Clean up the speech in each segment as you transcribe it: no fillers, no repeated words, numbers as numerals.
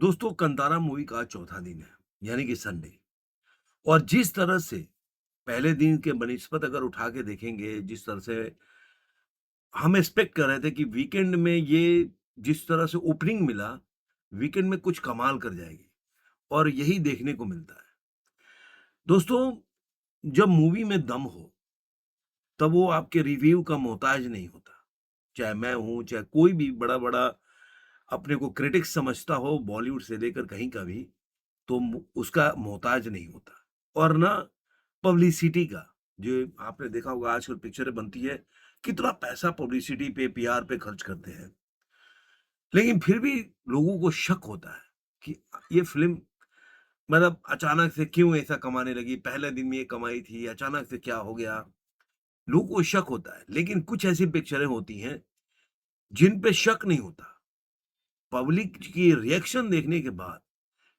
दोस्तों कंतारा मूवी का चौथा दिन है, यानी कि संडे। और जिस तरह से पहले दिन के बनिस्पत अगर उठा के देखेंगे, जिस तरह से हम एक्सपेक्ट कर रहे थे कि वीकेंड में ये जिस तरह से ओपनिंग मिला, वीकेंड में कुछ कमाल कर जाएगी और यही देखने को मिलता है। दोस्तों, जब मूवी में दम हो, तब वो आपके रिव्यू का मोहताज नहीं होता। चाहे मैं हूँ, चाहे कोई भी बड़ा-बड़ा अपने को क्रिटिक्स समझता हो बॉलीवुड से लेकर कहीं का भी, तो उसका मोहताज नहीं होता। और ना पब्लिसिटी का, जो आपने देखा होगा आजकल पिक्चरें बनती है, कितना पैसा पब्लिसिटी पे, पीआर पे खर्च करते हैं। लेकिन फिर भी लोगों को शक होता है कि ये फ़िल्म मतलब अचानक से क्यों ऐसा कमाने लगी? पहले दिन में ये कमाई थी, अचानक से क्या हो गया? लोगों को शक होता है। लेकिन कुछ ऐसी पिक्चरें होती हैं, जिन पे शक नहीं होता। पब्लिक की रिएक्शन देखने के बाद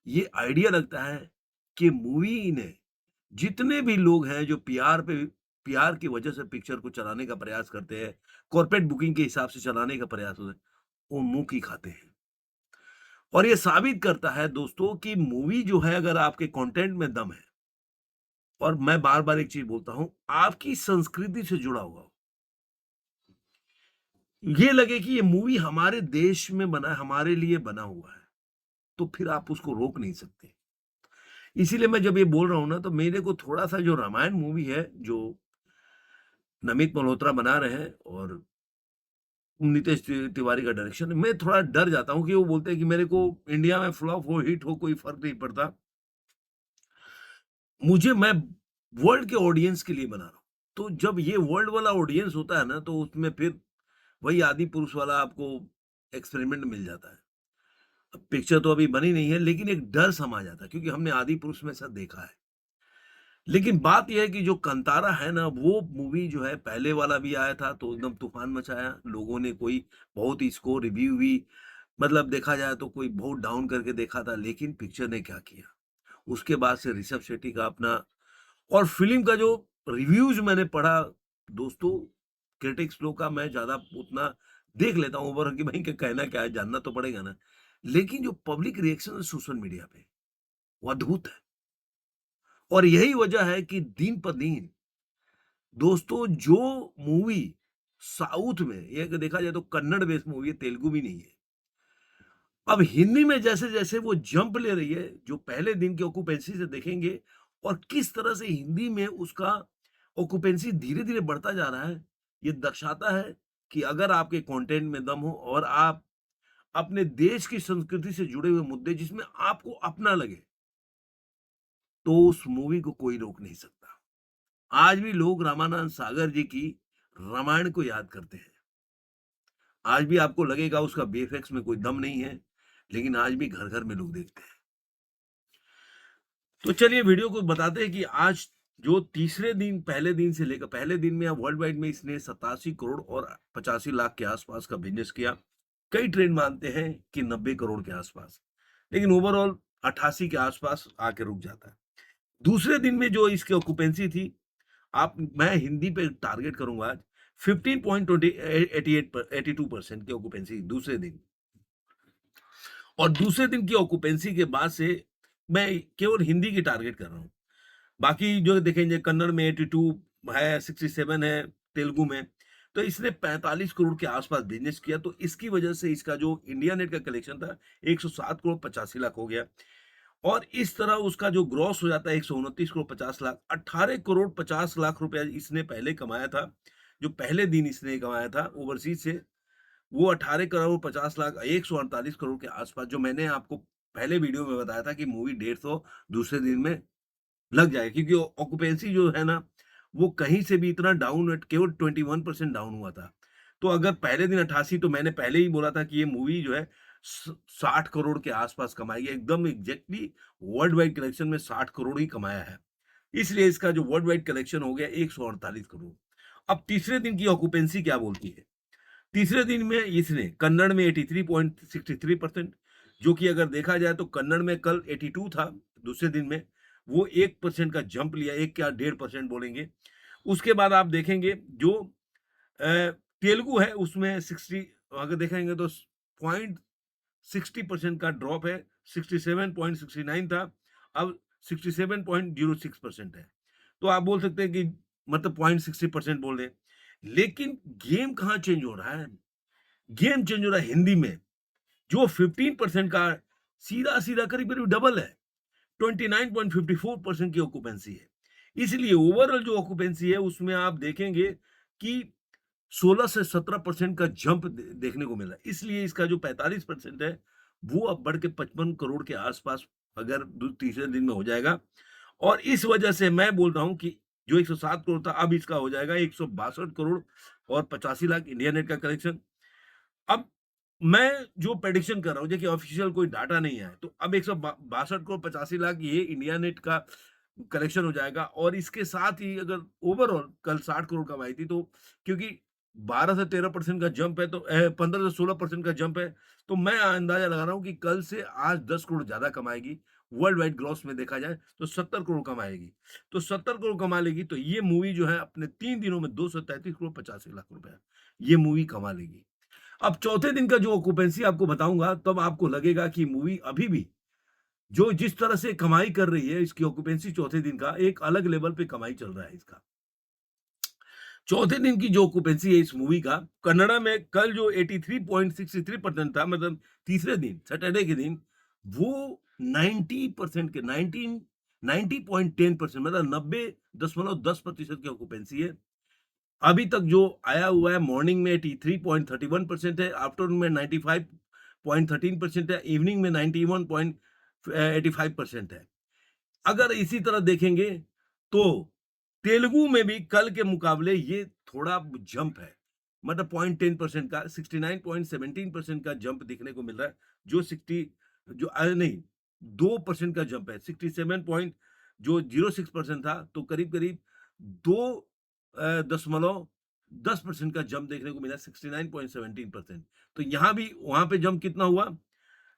ये आइडिया लगता है कि मूवी ने जितने भी लोग हैं जो पीआर की वजह से पिक्चर को चलाने का प्रयास करते हैं, कॉर्पोरेट बुकिंग के हिसाब से चलाने का प्रयास होता है, वो मुँह की खाते हैं। और ये साबित करता है दोस्तों कि मूवी जो है अगर आपके कंटेंट में दम है और मैं बार-बार एक चीज़ बोलता हूँ, आपकी संस्कृति से जुड़ा हुआ हो। ये लगे कि ये मूवी हमारे देश में बना है, हमारे लिए बना हुआ है, तो फिर आप उसको रोक नहीं सकते। इसीलिए मैं जब ये बोल रहा हूँ ना, तो मेरे को थोड़ा-सा जो रामायण मूवी है, जो नमित मल्होत्रा बना रहे हैं और नितेश तिवारी का डायरेक्शन है, मैं थोड़ा डर जाता हूँ कि वो बोलते हैं कि मेरे को इंडिया में फ्लॉप हो, हिट हो, कोई फ़र्क नहीं पड़ता। मैं वर्ल्ड के ऑडियंस के लिए बना रहा हूँ। तो जब ये वर्ल्ड वाला ऑडियंस होता है ना, तो उसमें फिर वही आदि-पुरुष वाला आपको एक्सपेरिमेंट मिल जाता है। अब पिक्चर तो अभी बनी नहीं है, लेकिन एक डर समा जाता है क्योंकि हमने आदि-पुरुष में ऐसा देखा है। लेकिन बात ये है कि जो कंतारा है ना, वो मूवी जो है पहले वाला भी आया था तो एकदम तूफ़ान मचाया। लोगों ने कोई बहुत इसको रिव्यू भी मतलब देखा जाए तो कोई बहुत डाउन करके देखा था, लेकिन पिक्चर ने क्या किया, उसके बाद से ऋषभ शेट्टी का अपना और फ़िल्म का जो रिव्यूज़ मैंने पढ़ा दोस्तों, क्रिटिक्स लोग का मैं ज़्यादा उतना देख लेता हूँ ओवरऑल कि भाई इनका कहना क्या है, जानना तो पड़ेगा ना। लेकिन जो पब्लिक रिएक्शन है सोशल मीडिया पे, वो अद्भुत है। और यही वजह है कि दिन प दिन दोस्तों जो मूवी साउथ में ये अगर देखा जाए तो कन्नड़ बेस्ड मूवी है, तेलुगु भी नहीं है। अब हिंदी में जैसे-जैसे वो जंप ले रही है, जो पहले दिन की ऑक्यूपेंसी से देखेंगे और किस तरह से हिंदी में उसका ऑक्यूपेंसी धीरे-धीरे बढ़ता जा रहा है, ये दर्शाता है कि अगर आपके कंटेंट में दम हो और आप अपने देश की संस्कृति से जुड़े हुए मुद्दे जिसमें आपको अपना लगे, तो उस मूवी को कोई रोक नहीं सकता। आज भी लोग रामानंद सागर जी की रामायण को याद करते हैं। आज भी आपको लगेगा उसका वीएफएक्स में कोई दम नहीं है, लेकिन आज भी घर-घर में लोग देखते हैं। तो चलिए वीडियो को बताते हैं कि आज जो तीसरे दिन पहले दिन से लेकर पहले दिन में या वर्ल्ड वाइड में इसने 87 करोड़ और 85 लाख के आसपास का बिज़नेस किया। कई ट्रेंड मानते हैं कि 90 करोड़ के आसपास, लेकिन ओवरऑल 88 के आसपास आके रुक जाता है। दूसरे दिन में जो इसकी ऑक्यूपेंसी थी, आप मैं हिंदी पे टारगेट करूँगा आज 82% की ऑक्यूपेंसी दूसरे दिन। और दूसरे दिन की ऑक्यूपेंसी के बाद से मैं केवल हिंदी की टारगेट कर रहा हूँ। बाकी जो देखेंगे कन्नड़ में 82 है, 67 है, तेलुगु में, तो इसने 45 करोड़ के आस-पास बिज़नेस किया, तो इसकी वजह से इसका जो इंडिया नेट का कलेक्शन था 107 करोड़ 85 लाख हो गया और इस तरह उसका जो ग्रॉस हो जाता है 129 करोड़ 50 लाख, 18 करोड़ 50 लाख रुपया इसने पहले कमाया था, जो पहले दिन इसने कमाया था ओवरसीज़ से वो 18 करोड़ 50 लाख 148 करोड़ के आस-पास जो मैंने आपको पहले वीडियो में बताया था कि मूवी 150 दूसरे दिन में लग जाएगा क्योंकि ऑक्यूपेंसी जो है ना, वो कहीं से भी इतना डाउन केवल 21% डाउन हुआ था। तो अगर पहले दिन 88 तो मैंने पहले ही बोला था कि ये मूवी जो है स 60 करोड़ के आस-पास कमाएगी। एकदम एग्ज़ैक्टली वर्ल्ड वाइड कलेक्शन में 60 करोड़ ही कमाया है। इसलिए इसका जो वर्ल्ड वाइड कलेक्शन हो गया 148 करोड़। अब तीसरे दिन की ऑक्यूपेंसी क्या बोलती है? तीसरे दिन में इसने कन्नड़ में 83.63% जो कि अगर देखा जाए तो कन्नड़ में कल 82 था दूसरे दिन में, वो 1% का जंप लिया, 1 क्या 1.5% बोलेंगे। उसके बाद आप देखेंगे जो तेलुगु है उसमें 60 अगर देखेंगे तो 60% का ड्रॉप है, 67.69 था, अब 67.06% है। तो आप बोल सकते हैं कि मतलब 0.60% बोल दें। लेकिन गेम कहाँ चेंज हो रहा है? गेम चेंज हो रहा है हिंदी में। जो 15% का सीधा-सीधा करीब-करीब डबल है। 29.54% की ऑक्यूपेंसी है। इसलिए ओवरऑल जो ऑक्यूपेंसी है उसमें आप देखेंगे कि 16 से 17% का जंप देखने को मिला। इसलिए इसका जो 45% है वो अब बढ़ के 55 करोड़ के आसपास अगर तीसरे दिन में हो जाएगा। और इस वजह से मैं बोल रहा हूँ कि जो 107 करोड़ था अब इसका हो जाएगा 162 करोड़ और 85 लाख इंडिया नेट का कलेक्शन। अब मैं जो प्रेडिक्शन कर रहा हूँ, देखिए ऑफिशियल कोई डाटा नहीं है, तो अब 162 करोड़ 85 लाख ये इंडिया नेट का कलेक्शन हो जाएगा। और इसके साथ ही अगर ओवरऑल कल 60 करोड़ कमाई थी, तो क्योंकि 12 से 13% का जंप है, तो 15 से 16% का जंप है, तो मैं अंदाजा लगा रहा हूँ कि कल से आज 10 करोड़ ज्यादा कमाएगी। वर्ल्ड वाइड ग्रॉस में देखा जाए तो 70 करोड़ कमाएगी। तो 70 करोड़ कमा लेगी तो ये मूवी जो है अपने 3 दिनों में 233 करोड़ 85 लाख रुपए ये मूवी कमा लेगी। अब चौथे दिन का जो ऑक्यूपेंसी आपको बताऊंगा, तब आपको लगेगा कि मूवी अभी भी जो जिस तरह से कमाई कर रही है, इसकी ऑक्यूपेंसी चौथे दिन का एक अलग लेवल पे कमाई चल रहा है इसका। चौथे दिन की जो ऑक्यूपेंसी है इस मूवी का, कन्नड़ा में कल जो 83.63% था, मतलब तीसरे दिन सैटरडे के दिन, वो 90% के 19 90.10% मतलब 90.10% की ऑक्यूपेंसी है। अभी तक जो आया हुआ है, मॉर्निंग में 83.31% है, आफ्टरनून में 95.13% है, इवनिंग में 91.85% है। अगर इसी तरह देखेंगे तो तेलुगु में भी कल के मुकाबले ये थोड़ा जंप है, मतलब 0.10% का 69.17% का जंप देखने को मिल रहा है। जो 60 जो नहीं 2% का जंप है, 67 पॉइंट जो 06% था, तो करीब करीब 2.10% का जंप देखने को मिला, 69.17%। तो यहाँ भी वहां पे जंप कितना हुआ,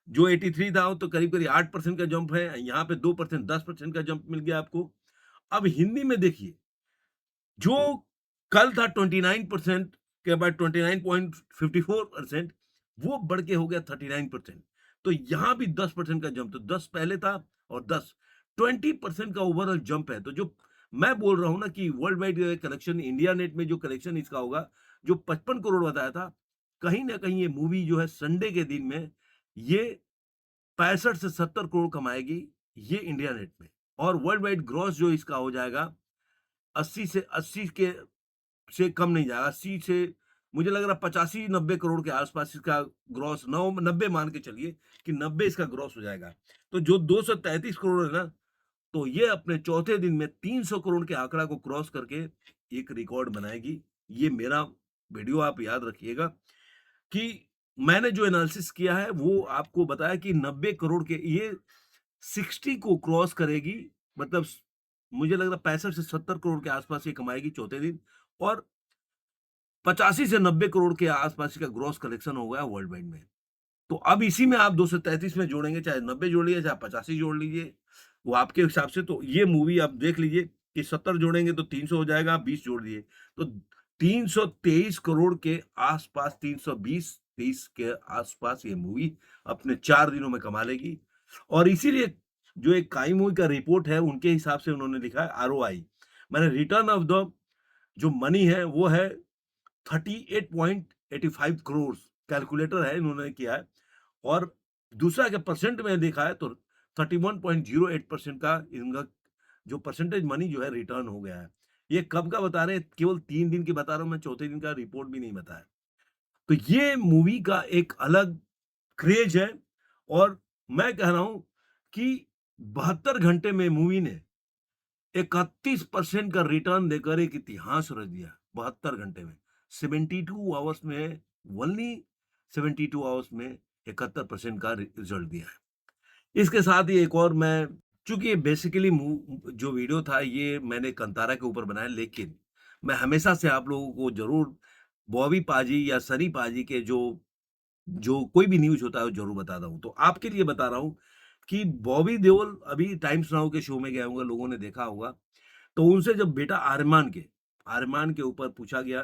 जो 83 था तो करीब करीब 8% का जंप है, यहाँ पे 2% 10% का जंप मिल गया आपको। अब हिंदी में देखिए, जो कल था 29% के बाद 29.54%, वो बढ़ के हो गया 39%। तो यहाँ भी 10% का जंप, तो 10 पहले था और 10 20% का ओवरऑल जंप है। तो जो मैं बोल रहा हूँ ना कि world wide collection, India net में जो कलेक्शन इसका होगा, जो 55 करोड़ बताया था, कहीं ना कहीं ये मूवी जो है संडे के दिन में ये 65 से 70 करोड़ कमाएगी ये इंडिया नेट में। और वर्ल्ड वाइड ग्रॉस जो इसका हो जाएगा 80 के से कम नहीं जाएगा। 80 से मुझे लग रहा है 85-90 करोड़ के आसपास इसका ग्रॉस, 90 मान के चलिए कि 90 इसका ग्रॉस हो जाएगा। तो जो 233 करोड़ है ना, तो ये अपने चौथे दिन में 300 करोड़ के आंकड़ा को क्रॉस करके एक रिकॉर्ड बनाएगी। ये मेरा वीडियो आप याद रखिएगा कि मैंने जो एनालिसिस किया है वो आपको बताया कि 90 करोड़ के ये 60 को क्रॉस करेगी, मतलब मुझे लग रहा है 65 से 70 करोड़ के आसपास ये कमाएगी चौथे दिन। और 85 से 90 करोड़ के आसपास का ग्रॉस कलेक्शन हो गया वर्ल्ड वाइड में। तो अब इसी में आप 233 में जोड़ेंगे, चाहे 90 जोड़ लीजिए, चाहे 85 जोड़ लीजिए, वो आपके हिसाब से। तो ये मूवी आप देख लीजिए कि 70 जोड़ेंगे तो 300 हो जाएगा, आप 20 जोड़ दिए तो 323 करोड़ के आसपास, 320-30 के आसपास ये मूवी अपने 4 दिनों में कमा लेगी। और इसीलिए जो एक काई मूवी का रिपोर्ट है, उनके हिसाब से उन्होंने लिखा है आरओआई, माने रिटर्न ऑफ द जो मनी है वो है 38.85 करोड़, कैलकुलेटर है इन्होंने किया है। और दूसरा अगर परसेंट में देखा है तो 31.08% का इनका जो परसेंटेज मनी जो है रिटर्न हो गया है। ये कब का बता रहे हैं, केवल 3 दिन की बता रहा हूँ मैं, चौथे दिन का रिपोर्ट भी नहीं बताया। तो ये मूवी का एक अलग क्रेज है। और मैं कह रहा हूँ कि 72 घंटे में मूवी ने 31% का रिटर्न देकर एक इतिहास रच दिया 72 घंटे में। 72 आवर्स में, ओनली 72 आवर्स में 71% का रिजल्ट दिया है। इसके साथ ही एक और मैं, चूंकि बेसिकली जो वीडियो था ये मैंने कंतारा के ऊपर बनाया, लेकिन मैं हमेशा से आप लोगों को जरूर बॉबी पाजी या सनी पाजी के जो जो कोई भी न्यूज़ होता है वो ज़रूर बताता हूँ। तो आपके लिए बता रहा हूँ कि बॉबी देओल अभी टाइम्स नाउ के शो में गए होंगे, लोगों ने देखा होगा। तो उनसे जब बेटा आर्यमान के ऊपर पूछा गया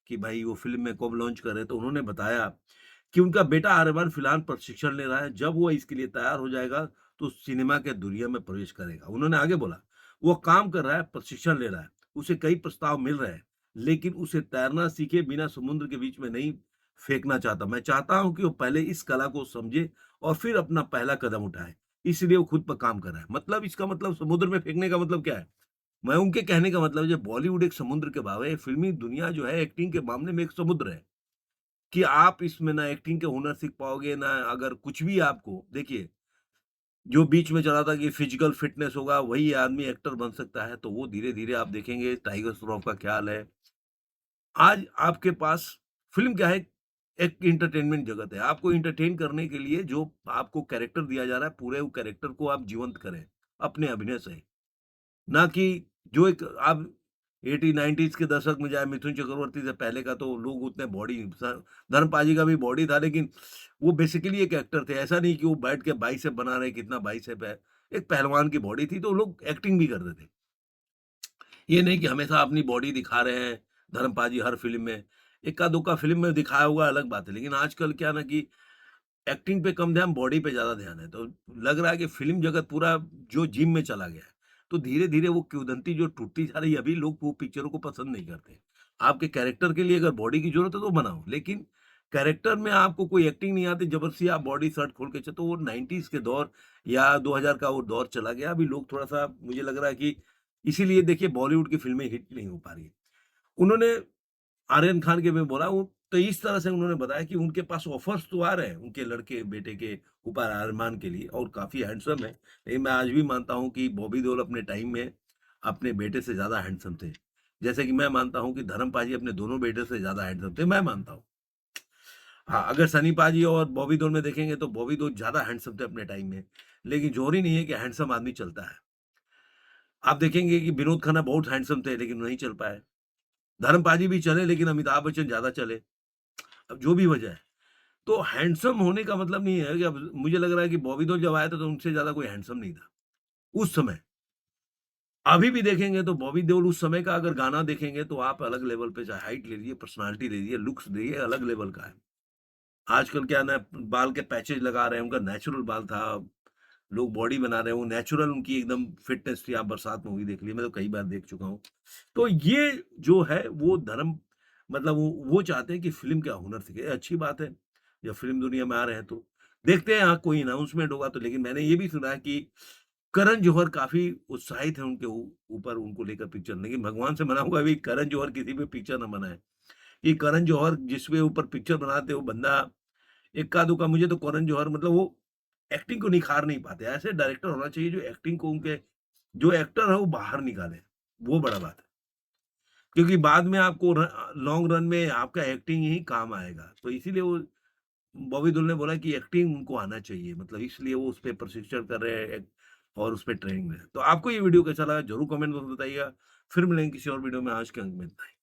कि भाई वो फ़िल्म में कब लॉन्च कर रहे हैं, तो उन्होंने बताया कि उनका बेटा आर्यमान फिलहाल प्रशिक्षण ले रहा है, जब वो इसके लिए तैयार हो जाएगा, तो सिनेमा के दुनिया में प्रवेश करेगा। उन्होंने आगे बोला, वो काम कर रहा है, प्रशिक्षण ले रहा है, उसे कई प्रस्ताव मिल रहे हैं, लेकिन उसे तैरना सीखे बिना समुद्र के बीच में नहीं फेंकना चाहता। मैं चाहता हूँ कि वो पहले इस कला को समझे और फिर अपना पहला कदम उठाए, इसलिए वो खुद पर काम कर रहा है। मतलब इसका मतलब समुद्र में फेंकने का मतलब क्या है? मैं उनके कहने का मतलब जो बॉलीवुड एक समुद्र के भाव है, फ़िल्मी दुनिया जो है एक्टिंग के मामले में एक समुद्र है, कि आप इसमें ना एक्टिंग के हुनर सीख पाओगे, ना अगर कुछ भी आपको देखिए, जो बीच में चला था कि फिजिकल फिटनेस होगा, वही आदमी एक्टर बन सकता है, तो वो धीरे-धीरे आप देखेंगे टाइगर श्रॉफ का ख्याल है। आज आपके पास फ़िल्म क्या है, एक एंटरटेनमेंट जगत है। आपको एंटरटेन करने के लिए जो आपको कैरेक्टर दिया जा रहा है, पूरे वो कैरेक्टर को आप जीवंत करें, अपने अभिनय से। ना कि जो एक आप 80-90s के दशक में जाए मिथुन चक्रवर्ती से पहले का तो लोग उतने बॉडी स धर्म पाजी का भी बॉडी था लेकिन वो बेसिकली एक एक्टर थे। ऐसा नहीं कि वो बैठ के बाइसेप बना रहे हैं, कितना बाइसेप है। एक पहलवान की बॉडी थी तो लोग एक्टिंग भी करते थे। ये नहीं कि हमेशा अपनी बॉडी दिखा रहे हैं, धर्म पाजी हर फ़िल्म में। इक्का-दुक्का फ़िल्म में दिखाया हुआ अलग बात है। लेकिन आजकल क्या है ना कि एक्टिंग पे कम ध्यान, बॉडी पे ज़्यादा ध्यान है। तो लग रहा है कि फ़िल्म जगत पूरा जो जिम में चला गया है। तो धीरे-धीरे वो किंवदंती जो टूटती जा रही है, अभी लोग वो पिक्चरों को पसंद नहीं करते। आपके कैरेक्टर के लिए अगर बॉडी की ज़रूरत है तो बनाओ, लेकिन कैरेक्टर में आपको कोई एक्टिंग नहीं आती, ज़बरदस्ती आप बॉडी शर्ट खोल के तो वो 90s के दौर या 2000 का वो दौर चला गया। अभी लोग थोड़ा-सा मुझे लग रहा है कि इसीलिए देखिए बॉलीवुड की फ़िल्में हिट नहीं हो पा रही हैं। उन्होंने आर्यन खान के में बोला वो तो इस तरह से उन्होंने बताया कि उनके पास ऑफर्स तो आ रहे हैं, उनके लड़के बेटे के ऊपर अरमान के लिए और काफ़ी हैंडसम है। लेकिन मैं आज भी मानता हूँ कि बॉबी देओल अपने टाइम में अपने बेटे से ज़्यादा हैंडसम थे। जैसे कि मैं मानता हूँ कि धर्म पाजी अपने दोनों बेटे से ज़्यादा हैंडसम थे, मैं मानता हूँ। हाँ, अगर सनी पाजी और बॉबी देओल में देखेंगे तो बॉबी देओल ज़्यादा हैंडसम थे अपने टाइम में। लेकिन ज़रूरी नहीं है कि हैंडसम आदमी चलता है। आप देखेंगे कि विनोद खन्ना बहुत हैंडसम थे लेकिन नहीं चल पाए। धर्म पाजी भी चले लेकिन अमिताभ बच्चन ज़्यादा चले। अब जो भी वजह है। तो हैंडसम होने का मतलब नहीं है कि अब मुझे लग रहा है कि बॉबी देओल जब आया था तो उनसे ज़्यादा कोई हैंडसम नहीं था, उस समय। अभी भी देखेंगे तो बॉबी देओल उस समय का अगर गाना देखेंगे तो आप अलग लेवल पे चाहे हाइट ले लीजिए, पर्सनैलिटी ले लीजिए, लुक्स देखिए अलग लेवल का है। आजकल क्या ना बाल के पैचेज़ लगा रहे हैं, उनका नेचुरल बाल था, लोग बॉडी बना रहे हैं, वो नेचुरल उनकी एकदम फिटनेस थी, आप बरसात मूवी देख लीजिए, मैं तो कई बार देख चुका हूँ। तो ये जो है वो धर्म मतलब वो चाहते हैं कि फ़िल्म का हुनर सीखे, अच्छी बात है, जब फ़िल्म दुनिया में आ रहे हैं तो। देखते हैं हाँ, कोई अनाउंसमेंट होगा तो लेकिन मैंने ये भी सुना है कि करण जौहर काफ़ी उत्साहित हैं उनके ऊपर उनको लेकर पिक्चर लेकिन भगवान से मना हुआ है, अभी करण जौहर किसी पे पिक्चर ना बनाए। ये करण जौहर जिसपे ऊपर पिक्चर बनाते हैं वो बंदा इक्का-दुक्का मुझे तो करण जौहर मतलब वो एक्टिंग को निखार नहीं पाते। ऐसे डायरेक्टर होना चाहिए जो एक्टिंग को उनके जो एक्टर है वो बाहर निकाले, वो बड़ा बात है। क्योंकि बाद में आपको लॉन्ग रन में आपका एक्टिंग ही काम आएगा। तो इसीलिए वो बॉबी देओल ने बोला कि एक्टिंग उनको आना चाहिए मतलब इसलिए वो उसपे प्रशिक्षण कर रहे हैं और उसपे ट्रेनिंग में है। तो आपको ये वीडियो कैसा लगा ज़रूर कमेंट में बताइएगा। फिर मिलेंगे किसी और वीडियो में आज के अंक में इतना ही।